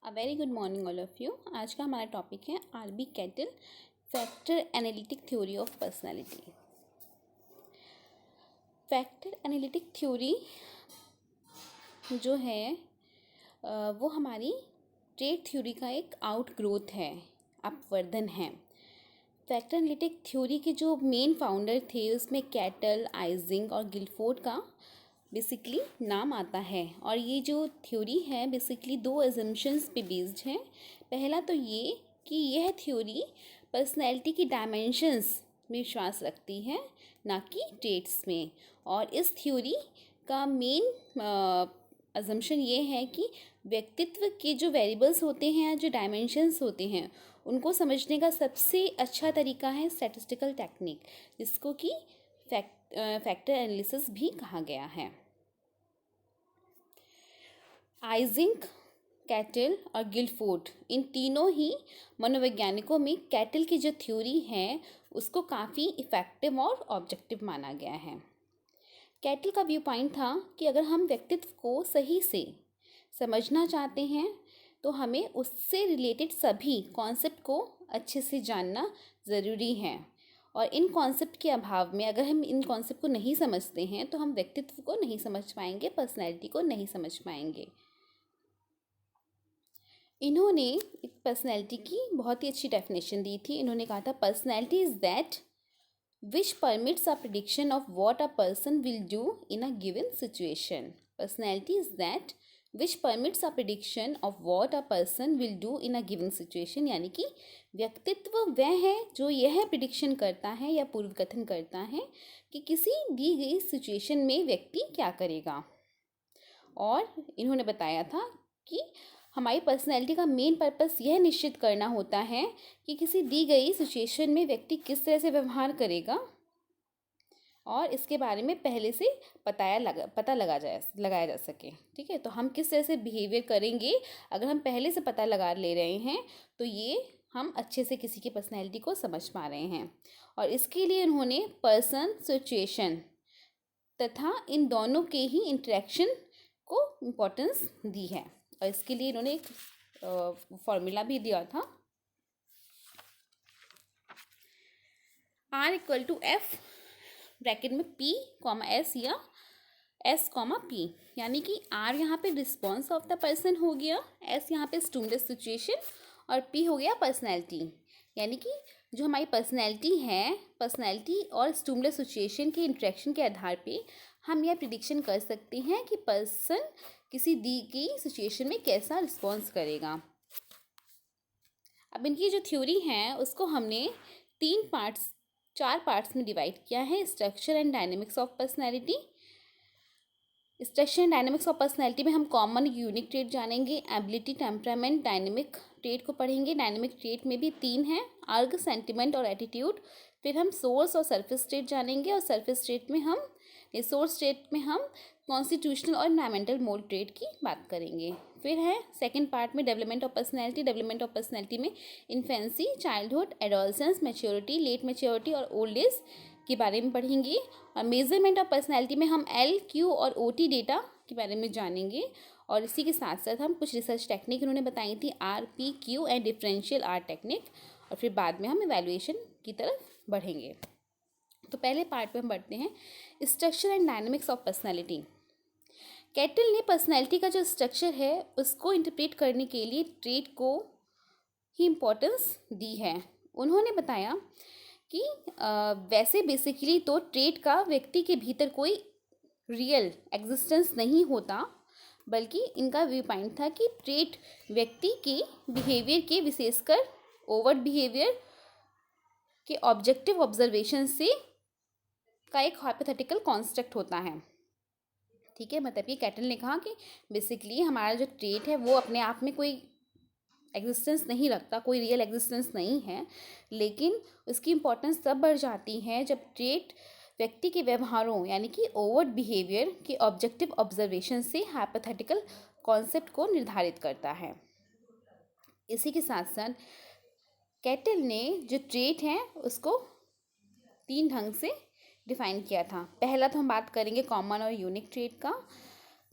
A very good morning all of you. आज का हमारा टॉपिक है R B Cattell factor analytic theory of personality. Factor analytic theory जो है वो हमारी ट्रेड थ्योरी का एक आउट ग्रोथ है, अपवर्धन है। फैक्टर एनालिटिक थ्योरी के जो मेन फाउंडर थे उसमें कैटल, आइजिंग और गिलफोर्ड का बेसिकली नाम आता है। और ये जो थ्योरी है बेसिकली दो अजम्पशंस पे बेस्ड है। पहला तो ये कि यह थ्योरी पर्सनैलिटी की डायमेंशंस में विश्वास रखती है, ना कि ट्रेट्स में। और इस थ्योरी का मेन अजम्पशन ये है कि व्यक्तित्व के जो वेरिएबल्स होते हैं, जो डायमेंशंस होते हैं, उनको समझने का सबसे अच्छा तरीका है स्टैटिस्टिकल टेक्निक, जिसको कि फैक्टर एनालिसिस भी कहा गया है। आइजिंग, कैटल और गिलफोर्ड, इन तीनों ही मनोवैज्ञानिकों में कैटल की जो थ्योरी है उसको काफ़ी इफ़ेक्टिव और ऑब्जेक्टिव माना गया है। कैटल का व्यू पॉइंट था कि अगर हम व्यक्तित्व को सही से समझना चाहते हैं तो हमें उससे रिलेटेड सभी कॉन्सेप्ट को अच्छे से जानना ज़रूरी है। और इन कॉन्सेप्ट के अभाव में अगर हम इन कॉन्सेप्ट को नहीं समझते हैं तो हम व्यक्तित्व को नहीं समझ पाएंगे, पर्सनैलिटी को नहीं समझ पाएंगे। इन्होंने एक पर्सनैलिटी की बहुत ही अच्छी डेफिनेशन दी थी। इन्होंने कहा था personality is that which permits a prediction of what a person will do in a given situation. Personality is that which permits a prediction of what a person will do in a given situation. यानी कि व्यक्तित्व वह है जो यह prediction करता है या पूर्व कथन करता है कि किसी दी गई सिचुएशन में व्यक्ति क्या करेगा। और इन्होंने बताया था कि हमारी पर्सनैलिटी का मेन पर्पस यह निश्चित करना होता है कि किसी दी गई सिचुएशन में व्यक्ति किस तरह से व्यवहार करेगा, और इसके बारे में पहले से पता लगाया जा सके। ठीक है, तो हम किस तरह से बिहेवियर करेंगे अगर हम पहले से पता लगा ले रहे हैं तो ये हम अच्छे से किसी की पर्सनैलिटी को समझ पा रहे हैं। और इसके लिए उन्होंने पर्सन, सिचुएशन तथा इन दोनों के ही इंटरेक्शन को इम्पोर्टेंस दी है। और इसके लिए इन्होंने एक फॉर्मूला भी दिया था, R=F ब्रैकेट में P, S या S, P। यानी कि R यहाँ पे रिस्पॉन्स ऑफ द पर्सन हो गया, S यहाँ पे स्टिमुलस सिचुएशन और P हो गया पर्सनैलिटी। यानी कि जो हमारी पर्सनैलिटी है, पर्सनैलिटी और स्टिमुलस सिचुएशन के इंटरेक्शन के आधार पे हम यह प्रिडिक्शन कर सकते हैं कि पर्सन किसी दी गई सिचुएशन में कैसा रिस्पॉन्स करेगा। अब इनकी जो थ्योरी है उसको हमने चार पार्ट्स में डिवाइड किया है। Structure and dynamics of personality. Structure and dynamics of personality में हम कॉमन यूनिक ट्रेट जानेंगे, एबिलिटी, टेम्परामेंट, डायनेमिक ट्रेट को पढ़ेंगे। डायनेमिक ट्रेट में भी 3 हैं, अर्ग, सेंटिमेंट और एटीट्यूड। फिर हम सोर्स और सरफेस ट्रेट जानेंगे, और सरफेस ट्रेट में हम सोर्स ट्रेट में हम कॉन्स्टिट्यूशनल और एनवायरमेंटल मोड ट्रेट की बात करेंगे। फिर है सेकंड पार्ट में development of personality. Development of personality में infancy, childhood, adolescence, maturity, late maturity और ओल्ड एज के बारे में पढ़ेंगे। और मेजरमेंट ऑफ पर्सनैलिटी में हम एल, क्यू और OT डेटा के बारे में जानेंगे। और इसी के साथ साथ हम कुछ रिसर्च टेक्निक इन्होंने बताई थी, RPQ and differential R technique. और फिर बाद में हम इवैल्यूएशन की तरफ बढ़ेंगे। तो पहले पार्ट में हम बढ़ते हैं structure and dynamics of personality. Cattle ने पर्सनैलिटी का जो स्ट्रक्चर है उसको इंटरप्रेट करने के लिए ट्रेट को ही इम्पोर्टेंस दी है। उन्होंने बताया कि वैसे बेसिकली तो ट्रेट का व्यक्ति के भीतर कोई रियल एग्जिस्टेंस नहीं होता, बल्कि इनका व्यू पॉइंट था कि ट्रेट व्यक्ति के बिहेवियर के, विशेषकर ओवर्ट बिहेवियर के ऑब्जेक्टिव ऑब्जर्वेशन से का एक हाइपोथेटिकल कॉन्स्ट्रक्ट होता है। ठीक है, मतलब कि कैटल ने कहा कि बेसिकली हमारा जो ट्रेट है वो अपने आप में कोई एग्जिस्टेंस नहीं रखता, कोई रियल एग्जिस्टेंस नहीं है, लेकिन उसकी इम्पोर्टेंस तब बढ़ जाती है जब ट्रेट व्यक्ति के व्यवहारों यानी कि ओवर्ट बिहेवियर के ऑब्जेक्टिव ऑब्जर्वेशन से हाइपोथेटिकल कॉन्सेप्ट को निर्धारित करता है। इसी के साथ साथ कैटल ने जो ट्रेट है उसको 3 ढंग से डिफाइन किया था। पहला तो हम बात करेंगे कॉमन और यूनिक ट्रेट का।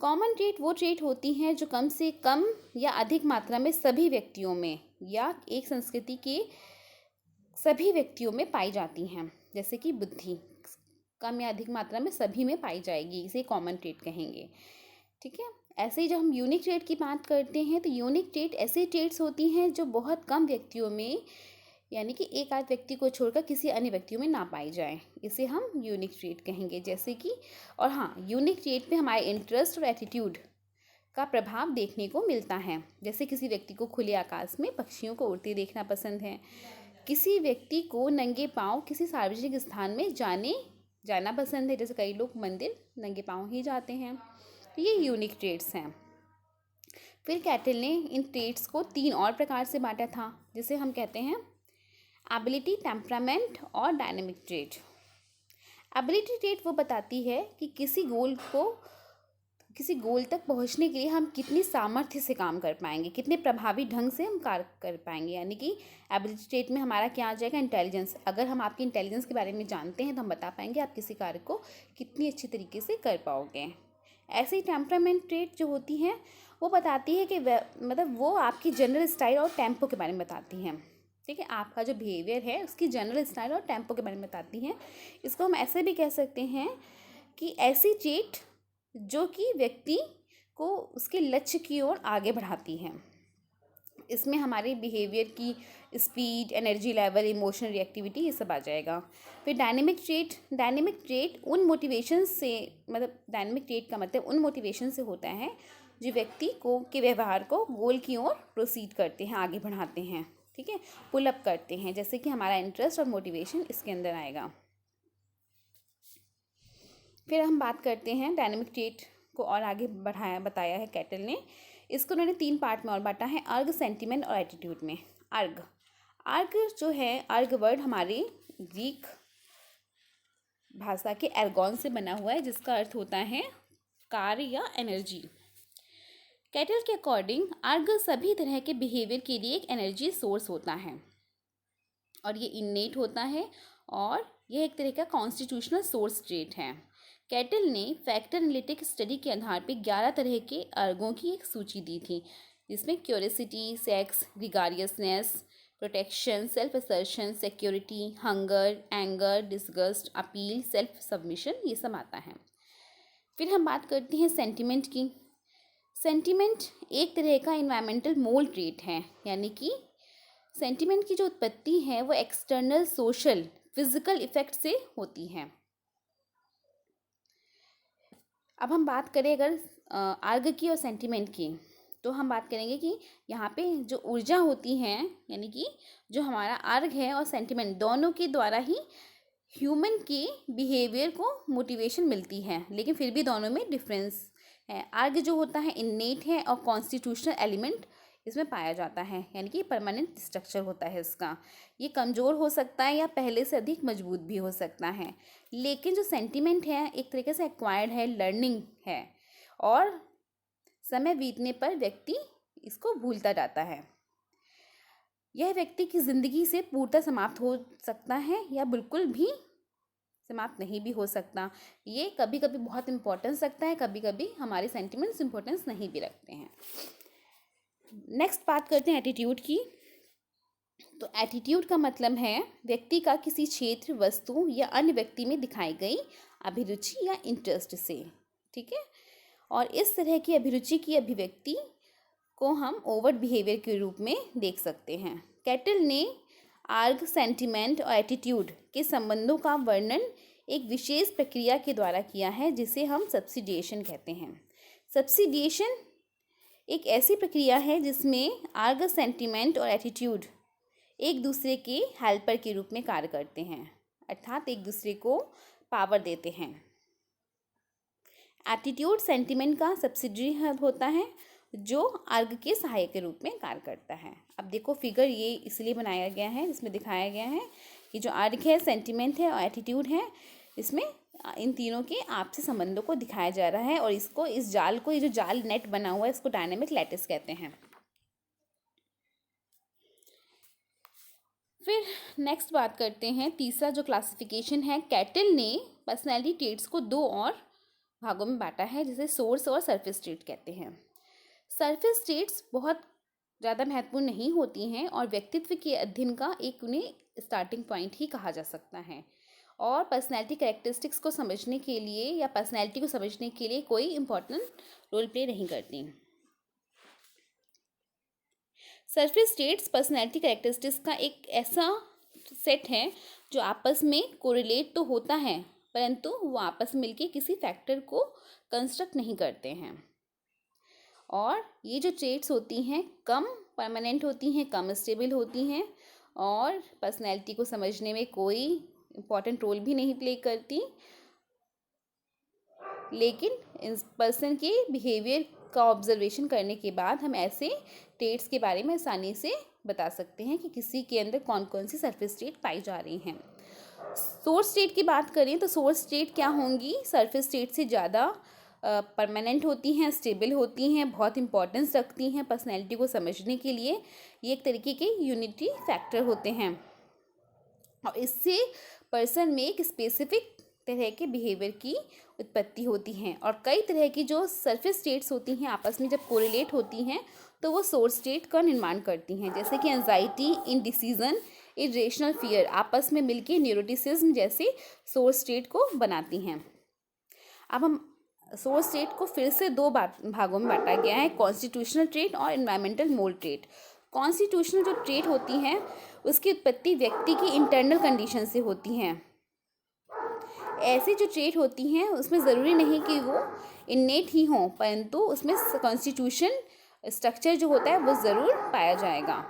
कॉमन ट्रेट वो ट्रेट होती हैं जो कम से कम या अधिक मात्रा में सभी व्यक्तियों में या एक संस्कृति के सभी व्यक्तियों में पाई जाती हैं। जैसे कि बुद्धि कम या अधिक मात्रा में सभी में पाई जाएगी, इसे कॉमन ट्रेट कहेंगे। ठीक है। ऐसे ही जब हम यूनिक ट्रेट की बात करते हैं तो यूनिक ट्रेट ऐसे ट्रेट्स होती हैं जो बहुत कम व्यक्तियों में, यानी कि एक आध व्यक्ति को छोड़कर किसी अन्य व्यक्तियों में ना पाई जाए, इसे हम यूनिक ट्रेट कहेंगे। जैसे कि और हाँ, यूनिक ट्रेट पे हमारे इंटरेस्ट और एटीट्यूड का प्रभाव देखने को मिलता है। जैसे किसी व्यक्ति को खुले आकाश में पक्षियों को उड़ते देखना पसंद है, किसी व्यक्ति को नंगे पाँव किसी सार्वजनिक स्थान में जाना पसंद है। जैसे कई लोग मंदिर नंगे पाँव ही जाते हैं। तो ये यूनिक ट्रेट्स हैं। फिर कैटल ने इन ट्रेट्स को 3 और प्रकार से बांटा था, जिसे हम कहते हैं एबिलिटी, टेम्परामेंट और डायनेमिक ट्रेट। एबिलिटी ट्रेट वो बताती है कि किसी गोल तक पहुंचने के लिए हम कितनी सामर्थ्य से काम कर पाएंगे, कितने प्रभावी ढंग से हम कार्य कर पाएंगे। यानी कि एबिलिटी ट्रेट में हमारा क्या आ जाएगा, इंटेलिजेंस। अगर हम आपकी इंटेलिजेंस के बारे में जानते हैं तो हम बता पाएंगे आप किसी कार्य को कितनी अच्छी तरीके से कर पाओगे। ऐसे ही टेम्परामेंट ट्रेट जो होती हैं वो बताती है कि मतलब वो आपकी जनरल स्टाइल और टेम्पो के बारे में बताती हैं। ठीक है, आपका जो बिहेवियर है उसकी जनरल स्टाइल और टेम्पो के बारे में बताती हैं। इसको हम ऐसे भी कह सकते हैं कि ऐसी ट्रेट जो कि व्यक्ति को उसके लक्ष्य की ओर आगे बढ़ाती हैं। इसमें हमारे बिहेवियर की speed, energy level, emotional reactivity, ये सब आ जाएगा। फिर डायनेमिक ट्रेट उन मोटिवेशन से, मतलब डायनेमिक ट्रेट का मतलब उन मोटिवेशन से होता है जो व्यक्ति को के व्यवहार को गोल की ओर प्रोसीड करते हैं, आगे बढ़ाते हैं। ठीक है, पुल अप करते हैं। जैसे कि हमारा इंटरेस्ट और मोटिवेशन इसके अंदर आएगा। फिर हम बात करते हैं डायनेमिक ट्रेट को और आगे बताया है कैटल ने। इसको उन्होंने 3 पार्ट में और बांटा है, अर्ग, सेंटिमेंट और एटीट्यूड में। अर्ग जो है, अर्ग वर्ड हमारे ग्रीक भाषा के एर्गॉन से बना हुआ है, जिसका अर्थ होता है कार्य या एनर्जी। कैटल के अकॉर्डिंग अर्ग सभी तरह के बिहेवियर के लिए एक एनर्जी सोर्स होता है और ये इन्नेट होता है और यह एक तरह का कॉन्स्टिट्यूशनल सोर्स ट्रेट है। कैटल ने फैक्टर एनालिटिक स्टडी के आधार पर 11 तरह के अर्गों की एक सूची दी थी, जिसमें curiosity, sex, gregariousness, protection, self assertion, security, hunger, anger, disgust, appeal, self submission, ये सब आता है। फिर हम बात करते हैं सेंटिमेंट की। सेंटिमेंट एक तरह का इन्वायरमेंटल मोल्ड ट्रेट है, यानी कि सेंटिमेंट की जो उत्पत्ति है वो एक्सटर्नल सोशल फिजिकल इफेक्ट से होती है। अब हम बात करें अगर अर्ग की और सेंटिमेंट की, तो हम बात करेंगे कि यहाँ पे जो ऊर्जा होती है, यानी कि जो हमारा अर्ग है और सेंटिमेंट, दोनों के द्वारा ही ह्यूमन के बिहेवियर को मोटिवेशन मिलती है, लेकिन फिर भी दोनों में डिफरेंस है। अर्ग जो होता है इन्नेट है और कॉन्स्टिट्यूशनल एलिमेंट इसमें पाया जाता है, यानी कि परमानेंट स्ट्रक्चर होता है इसका। ये कमज़ोर हो सकता है या पहले से अधिक मजबूत भी हो सकता है। लेकिन जो सेंटिमेंट है एक तरीके से एक्वायर्ड है, लर्निंग है और समय बीतने पर व्यक्ति इसको भूलता जाता है। यह व्यक्ति की ज़िंदगी से पूर्णतः समाप्त हो सकता है या बिल्कुल भी समाप्त नहीं भी हो सकता। ये कभी कभी बहुत इम्पोर्टेंस रखता है, कभी कभी हमारे सेंटिमेंट्स इम्पोर्टेंस नहीं भी रखते हैं। नेक्स्ट बात करते हैं एटीट्यूड की। तो एटीट्यूड का मतलब है व्यक्ति का किसी क्षेत्र, वस्तु या अन्य व्यक्ति में दिखाई गई अभिरुचि या इंटरेस्ट से। ठीक है, और इस तरह की अभिरुचि की अभिव्यक्ति को हम ओवर्ट बिहेवियर के रूप में देख सकते हैं। कैटल ने आर्ग, सेंटिमेंट और एटीट्यूड के संबंधों का वर्णन एक विशेष प्रक्रिया के द्वारा किया है, जिसे हम सब्सिडिएशन कहते हैं। सब्सिडिएशन एक ऐसी प्रक्रिया है जिसमें आर्ग, सेंटिमेंट और एटीट्यूड एक दूसरे के हेल्पर के रूप में कार्य करते हैं, अर्थात एक दूसरे को पावर देते हैं। एटीट्यूड सेंटिमेंट का सब्सिडरी होता है जो अर्ग के सहायक के रूप में कार्य करता है। अब देखो फिगर ये इसलिए बनाया गया है, इसमें दिखाया गया है कि जो अर्ग है, सेंटिमेंट है और एटीट्यूड है, इसमें इन तीनों के आपसी संबंधों को दिखाया जा रहा है और इसको, इस जाल को, ये जो जाल नेट बना हुआ है, इसको डायनेमिक लैटिस कहते हैं। फिर नेक्स्ट बात करते हैं तीसरा जो क्लासिफिकेशन है। कैटल ने पर्सनैलिटी ट्रेट्स को 2 और भागों में बांटा है, जिसे सोर्स और सरफेस स्टेट कहते हैं। सरफेस स्टेट्स बहुत ज़्यादा महत्वपूर्ण नहीं होती हैं और व्यक्तित्व के अध्ययन का एक उन्हें स्टार्टिंग पॉइंट ही कहा जा सकता है, और पर्सनैलिटी कैरेक्टरिस्टिक्स को समझने के लिए या पर्सनैलिटी को समझने के लिए कोई इम्पोर्टेंट रोल प्ले नहीं करती। सरफेस स्टेट्स पर्सनैलिटी कैरेक्टरिस्टिक्स का एक ऐसा सेट है जो आपस में कोरिलेट तो होता है, परंतु वो आपस में मिलके किसी फैक्टर को कंस्ट्रक्ट नहीं करते हैं। और ये जो ट्रेट्स होती हैं कम परमानेंट होती हैं, कम स्टेबल होती हैं, और पर्सनैलिटी को समझने में कोई इम्पॉर्टेंट रोल भी नहीं प्ले करती, लेकिन इस पर्सन के बिहेवियर का ऑब्जर्वेशन करने के बाद हम ऐसे ट्रेट्स के बारे में आसानी से बता सकते हैं कि किसी के अंदर कौन कौन सी सरफेस स्टेट पाई जा रही हैं। सोर्स स्टेट की बात करें तो सोर्स स्टेट क्या होंगी, सरफेस स्टेट से ज़्यादा परमानेंट होती हैं, स्टेबल होती हैं, बहुत इंपॉर्टेंस रखती हैं पर्सनैलिटी को समझने के लिए। ये एक तरीके के यूनिटी फैक्टर होते हैं और इससे पर्सन में एक स्पेसिफिक तरह के बिहेवियर की उत्पत्ति होती है। और कई तरह की जो सरफेस स्टेट्स होती हैं आपस में जब कोरिलेट होती हैं तो वो सोर्स स्टेट का निर्माण करती हैं, जैसे कि एंजाइटी, इनडिसीजन, इरेशनल फियर आपस में मिलके न्यूरोटिसिज्म जैसे सोर्स स्टेट को बनाती हैं। अब हम सोर्स स्टेट को फिर से दो भागों में बांटा गया है, कॉन्स्टिट्यूशनल ट्रेट और एनवायरमेंटल मोल्ड ट्रेट। कॉन्स्टिट्यूशनल जो ट्रेट होती हैं उसकी उत्पत्ति व्यक्ति की इंटरनल कंडीशन से होती हैं। ऐसी जो ट्रेट होती हैं उसमें ज़रूरी नहीं कि वो इन्नेट ही हों, परंतु उसमें कॉन्स्टिट्यूशन स्ट्रक्चर जो होता है वो ज़रूर पाया जाएगा।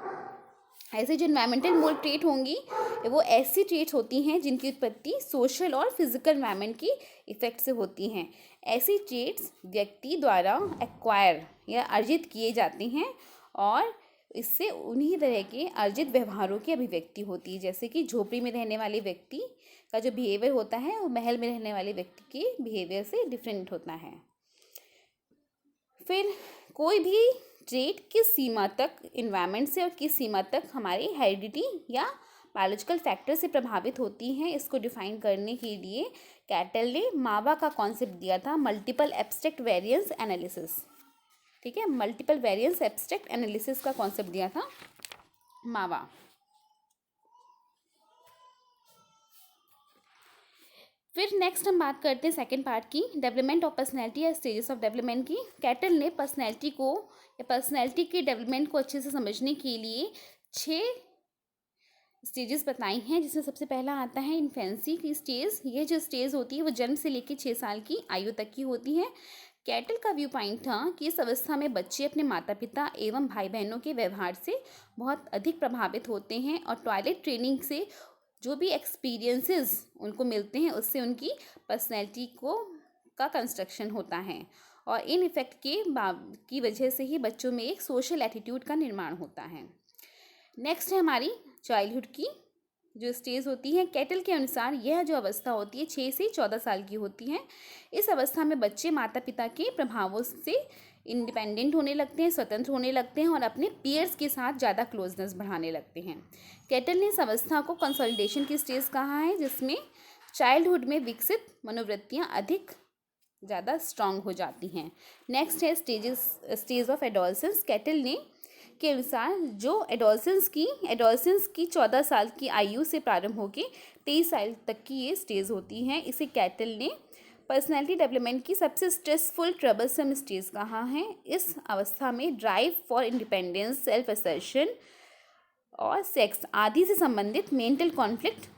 ऐसे जो एनवायरमेंटल मोल्ड ट्रेट होंगी वो ऐसी ट्रेट्स होती हैं जिनकी उत्पत्ति सोशल और फिजिकल एनवायरनमेंट की इफेक्ट से होती हैं। ऐसी ट्रेट्स व्यक्ति द्वारा एक्वायर या अर्जित किए जाते हैं और इससे उन्हीं तरह के अर्जित व्यवहारों की अभिव्यक्ति होती है, जैसे कि झोपड़ी में रहने वाले व्यक्ति का जो बिहेवियर होता है वो महल में रहने वाले व्यक्ति के बिहेवियर से डिफरेंट होता है। फिर कोई भी ट्रेट किस सीमा तक इन्वायरमेंट से और किस सीमा तक हमारी हेरिडिटी या बायोलॉजिकल फैक्टर से प्रभावित होती हैं, इसको डिफाइन करने के लिए कैटल ने मावा का कॉन्सेप्ट दिया था, मल्टीपल एब्स्ट्रैक्ट वेरिएंस एनालिसिस। ठीक है, मल्टीपल वेरिएंस एब्स्ट्रैक्ट एनालिसिस का कॉन्सेप्ट दिया था मावा। फिर नेक्स्ट हम बात करते हैं सेकंड पार्ट की, डेवलपमेंट ऑफ पर्सनैलिटी या स्टेजेस ऑफ डेवलपमेंट की। कैटल ने पर्सनैलिटी को या पर्सनैलिटी के डेवलपमेंट को अच्छे से समझने के लिए 6 स्टेजेस बताई हैं, जिसमें सबसे पहला आता है इन्फेंसी की स्टेज। ये जो स्टेज होती है वो जन्म से लेकर 6 साल की आयु तक की होती है। कैटल का व्यू पॉइंट था कि इस अवस्था में बच्चे अपने माता पिता एवं भाई बहनों के व्यवहार से बहुत अधिक प्रभावित होते हैं और टॉयलेट ट्रेनिंग से जो भी एक्सपीरियंसेस उनको मिलते हैं उससे उनकी पर्सनैलिटी का कंस्ट्रक्शन होता है, और इन इफ़ेक्ट की वजह से ही बच्चों में एक सोशल एटीट्यूड का निर्माण होता है। नेक्स्ट है हमारी चाइल्डहुड की जो स्टेज होती है। कैटल के अनुसार यह जो अवस्था होती है 6 से 14 साल की होती है। इस अवस्था में बच्चे माता पिता के प्रभावों से इंडिपेंडेंट होने लगते हैं, स्वतंत्र होने लगते हैं और अपने पीयर्स के साथ ज़्यादा क्लोजनेस बढ़ाने लगते हैं। कैटल ने इस अवस्था को कंसोलिडेशन की स्टेज कहा है, जिसमें चाइल्डहुड में विकसित मनोवृत्तियाँ अधिक ज़्यादा स्ट्रांग हो जाती हैं। नेक्स्ट है स्टेज ऑफ एडोलसेंस। कैटल ने के अनुसार जो एडोलसेंस की 14 साल की आयु से प्रारंभ होकर 23 साल तक की ये स्टेज होती है। इसे कैटल ने पर्सनैलिटी डेवलपमेंट की सबसे स्ट्रेसफुल ट्रबलसम स्टेज कहा है। इस अवस्था में drive for independence, self assertion और सेक्स आदि से संबंधित मेंटल कॉन्फ्लिक्ट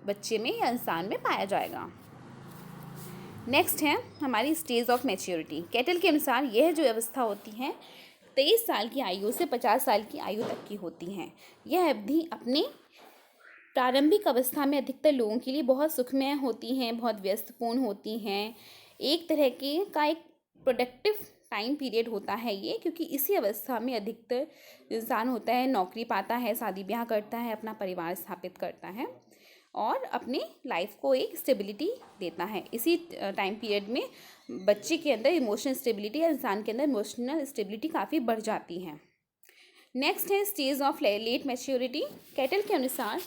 बच्चे में या इंसान में पाया जाएगा। नेक्स्ट है हमारी स्टेज ऑफ मैच्योरिटी। कैटल के अनुसार यह जो अवस्था होती है 23 साल की आयु से 50 साल की आयु तक की होती हैं। यह अवधि अपने प्रारंभिक अवस्था में अधिकतर लोगों के लिए बहुत सुखमय होती हैं, बहुत व्यस्तपूर्ण होती हैं। एक तरह का एक प्रोडक्टिव टाइम पीरियड होता है ये, क्योंकि इसी अवस्था में अधिकतर इंसान होता है नौकरी पाता है, शादी ब्याह करता है, अपना परिवार स्थापित करता है और अपने लाइफ को एक स्टेबिलिटी देता है। इसी टाइम पीरियड में बच्चे के अंदर इमोशनल स्टेबिलिटी या इंसान के अंदर इमोशनल स्टेबिलिटी काफ़ी बढ़ जाती है। नेक्स्ट है stage of late maturity. Cattell के अनुसार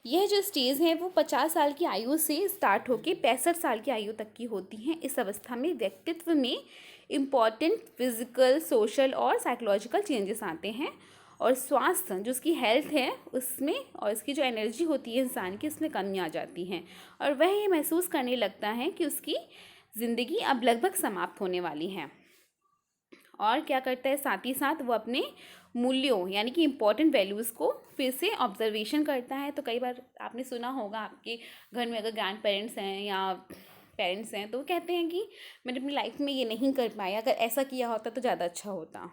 यह जो स्टेज है वो 50 साल की आयु से स्टार्ट होकर 65 साल की आयु तक की होती हैं। इस अवस्था में व्यक्तित्व में इम्पॉर्टेंट फिजिकल, सोशल और साइकोलॉजिकल चेंजेस आते हैं और स्वास्थ्य जो उसकी हेल्थ है उसमें और इसकी जो एनर्जी होती है इंसान की, उसमें कमी आ जाती है और वह ये महसूस करने लगता है कि उसकी ज़िंदगी अब लगभग समाप्त होने वाली है। और क्या करता है, साथ ही साथ वो अपने मूल्यों यानी कि इम्पॉर्टेंट वैल्यूज़ को फिर से ऑब्जर्वेशन करता है। तो कई बार आपने सुना होगा, आपके घर में अगर ग्रैंड पेरेंट्स हैं या पेरेंट्स हैं तो वो कहते हैं कि मैंने अपनी लाइफ में ये नहीं कर पाया, अगर ऐसा किया होता तो ज़्यादा अच्छा होता।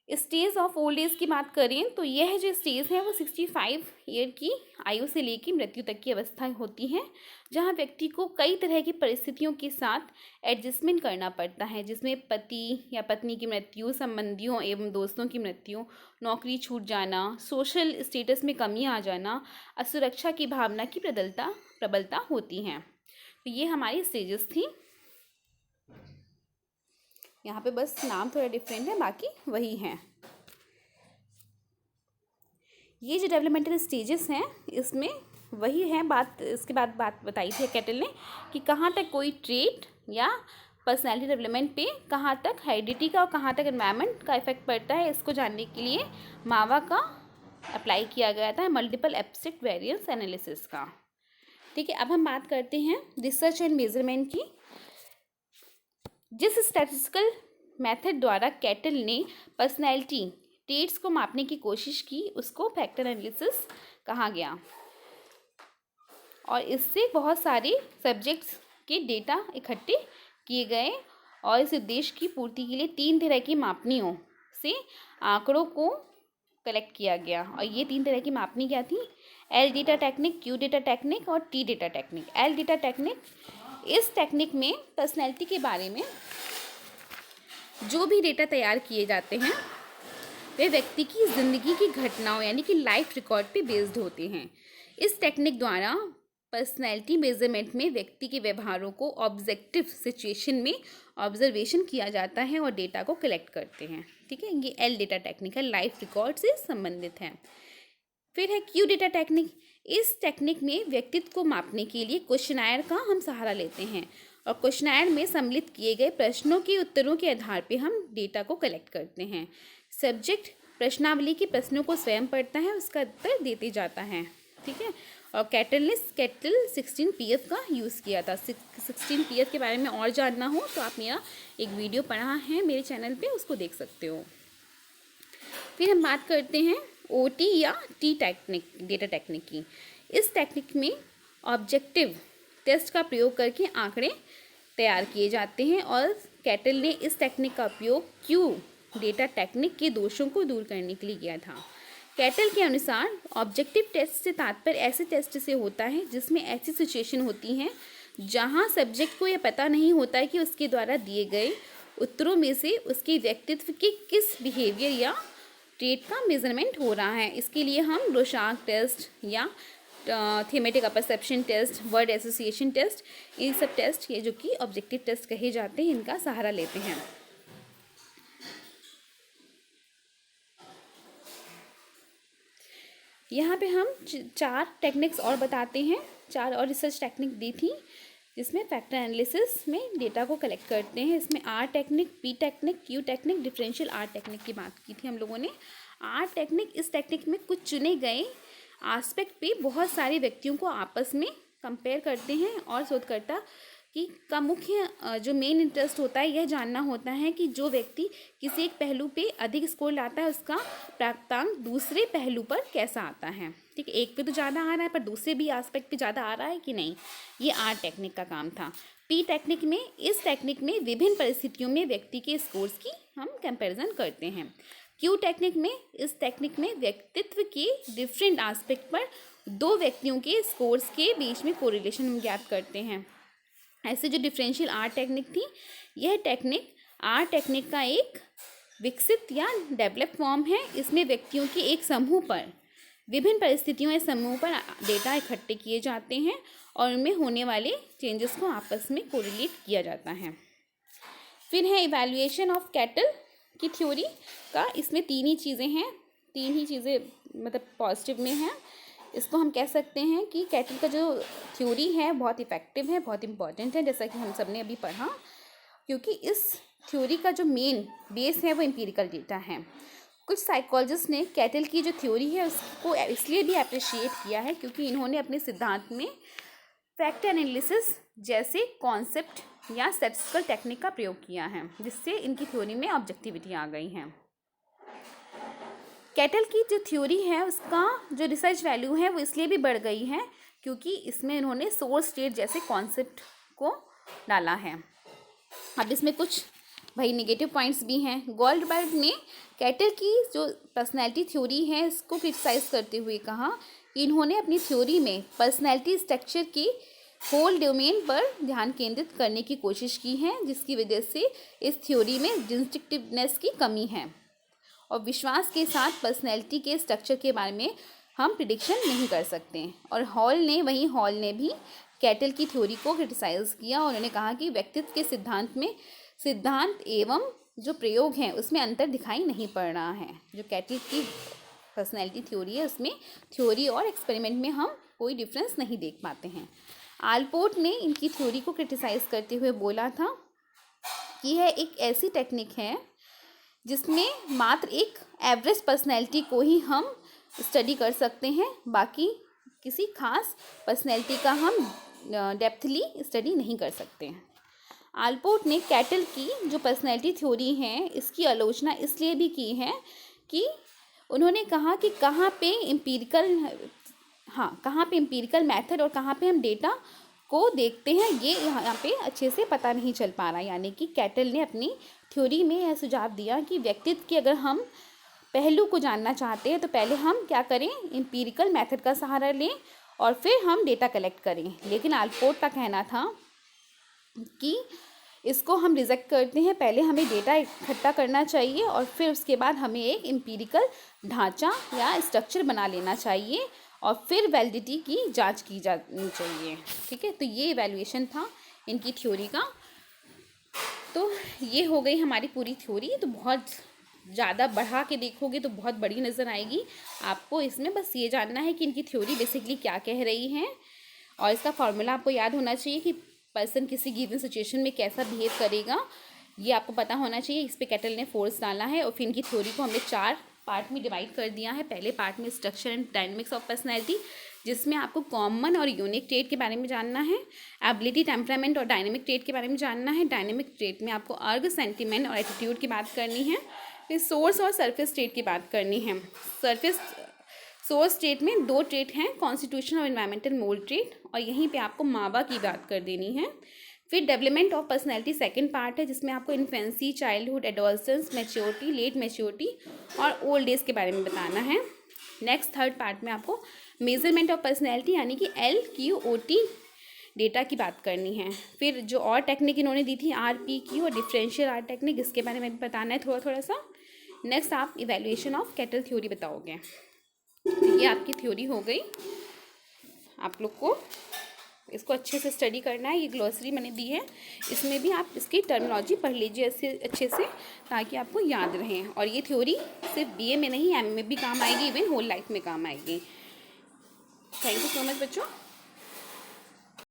स्टेज ऑफ ओल्ड एज की बात करें तो यह जो स्टेज है वो 65 ईयर की आयु से लेकर मृत्यु तक की अवस्था होती है, जहां व्यक्ति को कई तरह की परिस्थितियों के साथ एडजस्टमेंट करना पड़ता है, जिसमें पति या पत्नी की मृत्यु, संबंधियों एवं दोस्तों की मृत्यु, नौकरी छूट जाना, सोशल स्टेटस में कमी आ जाना, असुरक्षा की भावना की प्रबलता होती हैं। तो ये हमारी स्टेजेस थी। यहाँ पे बस नाम थोड़ा डिफरेंट है, बाकी वही हैं। ये जो डेवलपमेंटल स्टेजेस हैं इसमें वही है बात। इसके बाद बात बताई थी कैटल ने कि कहाँ तक कोई ट्रेट या पर्सनैलिटी डेवलपमेंट पे कहाँ तक हेरिडिटी का और कहाँ तक एनवायरनमेंट का इफेक्ट पड़ता है। इसको जानने के लिए मावा का अप्लाई किया गया था, मल्टीपल एब्स्ट्रैक्ट वेरिएंस एनालिसिस का। ठीक है, अब हम बात करते हैं रिसर्च एंड मेजरमेंट की। जिस स्टैटिस्टिकल मेथड द्वारा कैटल ने पर्सनैलिटी ट्रेट्स को मापने की कोशिश की उसको फैक्टर एनालिसिस कहा गया और इससे बहुत सारे सब्जेक्ट्स के डेटा इकट्ठे किए गए और इस उद्देश्य की पूर्ति के लिए 3 तरह की मापनियों से आंकड़ों को कलेक्ट किया गया। और ये 3 तरह की मापनी क्या थी? L data technique, Q data technique और T data technique. L data technique, इस टेक्निक में पर्सनैलिटी के बारे में जो भी डेटा तैयार किए जाते हैं वे व्यक्ति की ज़िंदगी की घटनाओं यानी कि लाइफ रिकॉर्ड पे बेस्ड होते हैं। इस टेक्निक द्वारा पर्सनैलिटी मेजरमेंट में व्यक्ति के व्यवहारों को ऑब्जेक्टिव सिचुएशन में ऑब्जर्वेशन किया जाता है और डेटा को कलेक्ट करते हैं। ठीक है, ये एल डेटा टेक्निक है, लाइफ रिकॉर्ड से संबंधित है। फिर है क्यू डेटा टेक्निक। इस टेक्निक में व्यक्तित्व को मापने के लिए क्वेश्चनायर का हम सहारा लेते हैं और क्वेश्चनायर में सम्मिलित किए गए प्रश्नों के उत्तरों के आधार पर हम डेटा को कलेक्ट करते हैं। सब्जेक्ट प्रश्नावली के प्रश्नों को स्वयं पढ़ता है, उसका उत्तर देते जाता है। ठीक है, और कैटल 16 पीएफ का यूज़ किया था। 16 पीएफ के बारे में और जानना हो तो आप मेरा एक वीडियो पढ़ा है मेरे चैनल पे, उसको देख सकते हो। फिर हम बात करते हैं ओटी या टी टेक्निक, डेटा टेक्निक की। इस टेक्निक में ऑब्जेक्टिव टेस्ट का प्रयोग करके आंकड़े तैयार किए जाते हैं और कैटल ने इस टेक्निक का उपयोग क्यू डेटा टेक्निक के दोषों को दूर करने के लिए किया था। कैटल के अनुसार ऑब्जेक्टिव टेस्ट से तात्पर्य ऐसे टेस्ट से होता है जिसमें ऐसी सिचुएशन होती हैं जहां सब्जेक्ट को यह पता नहीं होता है कि उसके द्वारा दिए गए उत्तरों में से उसके व्यक्तित्व के किस बिहेवियर या ट्रेट का मेजरमेंट हो रहा है। इसके लिए हम रोशाक टेस्ट या thematic perception test, word association test, ये सब टेस्ट, ये जो कि ऑब्जेक्टिव टेस्ट कहे जाते हैं, इनका सहारा लेते हैं। यहाँ पे हम 4 टेक्निक्स और बताते हैं, 4 और रिसर्च टेक्निक दी थी जिसमें फैक्टर एनालिसिस में डेटा को कलेक्ट करते हैं। इसमें R technique, P technique, Q technique, differential R technique की बात की थी हम लोगों ने। आर टेक्निक, इस टेक्निक में कुछ चुने गए एस्पेक्ट पे बहुत सारे व्यक्तियों को आपस में कंपेयर करते हैं और शोधकर्ता का मुख्य जो मेन इंटरेस्ट होता है यह जानना होता है कि जो व्यक्ति किसी एक पहलू पे अधिक स्कोर लाता है उसका प्राप्तांक दूसरे पहलू पर कैसा आता है। ठीक है, एक पे तो ज़्यादा आ रहा है पर दूसरे भी एस्पेक्ट पे ज़्यादा आ रहा है कि नहीं, ये आर टेक्निक का काम था। पी टेक्निक में, इस टेक्निक में विभिन्न परिस्थितियों में व्यक्ति के स्कोर्स की हम कंपेरिजन करते हैं। क्यू टेक्निक में, इस टेक्निक में व्यक्तित्व के डिफरेंट एस्पेक्ट पर 2 व्यक्तियों के स्कोर्स के बीच में कोरिलेशन हम ज्ञात करते हैं। ऐसे जो डिफरेंशियल आर टेक्निक थी, यह टेक्निक आर टेक्निक का एक विकसित या डेवलप फॉर्म है। इसमें व्यक्तियों के एक समूह पर विभिन्न परिस्थितियों या समूह पर डेटा इकट्ठे किए जाते हैं और उनमें होने वाले चेंजेस को आपस में कोरिलेट किया जाता है। फिर है इवैल्यूएशन ऑफ कैटल की थ्योरी का। इसमें 3 ही चीज़ें हैं, 3 ही चीज़ें मतलब पॉजिटिव में हैं। इसको हम कह सकते हैं कि कैटल का जो थ्योरी है बहुत इफ़ेक्टिव है, बहुत इंपॉर्टेंट है, जैसा कि हम सब ने अभी पढ़ा, क्योंकि इस थ्योरी का जो मेन बेस है वो एम्पिरिकल डेटा है। कुछ साइकोलॉजिस्ट ने कैटल की जो थ्योरी है उसको इसलिए भी अप्रिशिएट किया है क्योंकि इन्होंने अपने सिद्धांत में फैक्ट एनालिसिस जैसे कॉन्सेप्ट या स्टैटिस्टिकल टेक्निक का प्रयोग किया है, जिससे इनकी थ्योरी में ऑब्जेक्टिविटी आ गई है। कैटल की जो थ्योरी है उसका जो रिसर्च वैल्यू है वो इसलिए भी बढ़ गई है क्योंकि इसमें इन्होंने सोर्स स्टेट जैसे कॉन्सेप्ट को डाला है। अब इसमें कुछ भाई नेगेटिव पॉइंट्स भी हैं। गोल्डबर्ग ने कैटल की जो पर्सनैलिटी थ्योरी है इसको क्रिटिसाइज़ करते हुए कहा कि इन्होंने अपनी थ्योरी में पर्सनैलिटी स्ट्रक्चर की होल डोमेन पर ध्यान केंद्रित करने की कोशिश की है, जिसकी वजह से इस थ्योरी में डिस्टिंक्टिवनेस की कमी है और विश्वास के साथ पर्सनैलिटी के स्ट्रक्चर के बारे में हम प्रिडिक्शन नहीं कर सकते। और हॉल ने भी कैटल की थ्योरी को क्रिटिसाइज़ किया। उन्होंने कहा कि व्यक्तित्व के सिद्धांत में सिद्धांत एवं जो प्रयोग हैं उसमें अंतर दिखाई नहीं पड़ रहा है। जो कैटल की पर्सनैलिटी थ्योरी है उसमें थ्योरी और एक्सपेरिमेंट में हम कोई डिफरेंस नहीं देख पाते हैं। आलपोर्ट ने इनकी थ्योरी को क्रिटिसाइज़ करते हुए बोला था कि यह एक ऐसी टेक्निक है जिसमें मात्र एक एवरेज पर्सनैलिटी को ही हम स्टडी कर सकते हैं, बाकी किसी खास पर्सनैलिटी का हम डेप्थली स्टडी नहीं कर सकते हैं। आलपोर्ट ने कैटल की जो पर्सनैलिटी थ्योरी है इसकी आलोचना इसलिए भी की है कि उन्होंने कहा कि कहाँ पे एम्पिरिकल मेथड और कहाँ पे हम डेटा को देखते हैं ये यहाँ पे अच्छे से पता नहीं चल पा रहा। यानी कि कैटल ने अपनी थ्योरी में यह सुझाव दिया कि व्यक्तित्व के अगर हम पहलू को जानना चाहते हैं तो पहले हम क्या करें, एम्पिरिकल मेथड का सहारा लें और फिर हम डेटा कलेक्ट करें। लेकिन आलपोर्ट का कहना था कि इसको हम रिजेक्ट करते हैं, पहले हमें डेटा इकट्ठा करना चाहिए और फिर उसके बाद हमें एक एम्पिरिकल ढांचा या स्ट्रक्चर बना लेना चाहिए और फिर वैलिडिटी की जांच की जानी चाहिए। ठीक है, तो ये इवैल्यूएशन था इनकी थ्योरी का। तो ये हो गई हमारी पूरी थ्योरी। तो बहुत ज़्यादा बढ़ा के देखोगे तो बहुत बड़ी नज़र आएगी आपको। इसमें बस ये जानना है कि इनकी थ्योरी बेसिकली क्या कह रही है और इसका फॉर्मूला आपको याद होना चाहिए कि पर्सन किसी गिवन सिचुएशन में कैसा बिहेव करेगा, ये आपको पता होना चाहिए। इस पे कैटल ने फोर्स डाला है और फिर इनकी थ्योरी को हमने 4 पार्ट में डिवाइड कर दिया है। पहले पार्ट में structure and dynamics of personality, जिसमें आपको कॉमन और यूनिक ट्रेट के बारे में जानना है। एबिलिटी, टेम्परामेंट और डायनेमिक ट्रेट के बारे में जानना है। डायनेमिक ट्रेट में आपको अर्ग, सेंटिमेंट और एटीट्यूड की बात करनी है। फिर सोर्स और सरफेस ट्रेट की बात करनी है। सोर्स ट्रेट में 2 ट्रेट हैं, कॉन्स्टिट्यूशन और एनवायरमेंटल मोल्ड ट्रेट, और यहीं पे आपको मावा की बात कर देनी है। फिर development of personality second part है, जिसमें आपको infancy, childhood, adolescence, maturity, late maturity और ओल्ड एज के बारे में बताना है। नेक्स्ट थर्ड पार्ट में आपको मेजरमेंट ऑफ पर्सनैलिटी यानी कि LQOT डेटा की बात करनी है। फिर जो और टेक्निक इन्होंने दी थी RPQ और डिफरेंशियल आर टेक्निक, इसके बारे में भी बताना है थोड़ा सा। नेक्स्ट आप इवैल्यूएशन ऑफ कैटल थ्योरी बताओगे। तो ये आपकी थ्योरी हो गई। आप लोग को इसको अच्छे से स्टडी करना है। ये ग्लॉसरी मैंने दी है, इसमें भी आप इसकी टर्मिनोलॉजी पढ़ लीजिए अच्छे से ताकि आपको याद रहे। और ये थ्योरी सिर्फ BA में नहीं, MA में भी काम आएगी, इवन होल लाइफ में काम आएगी। थैंक यू सो मच बच्चों।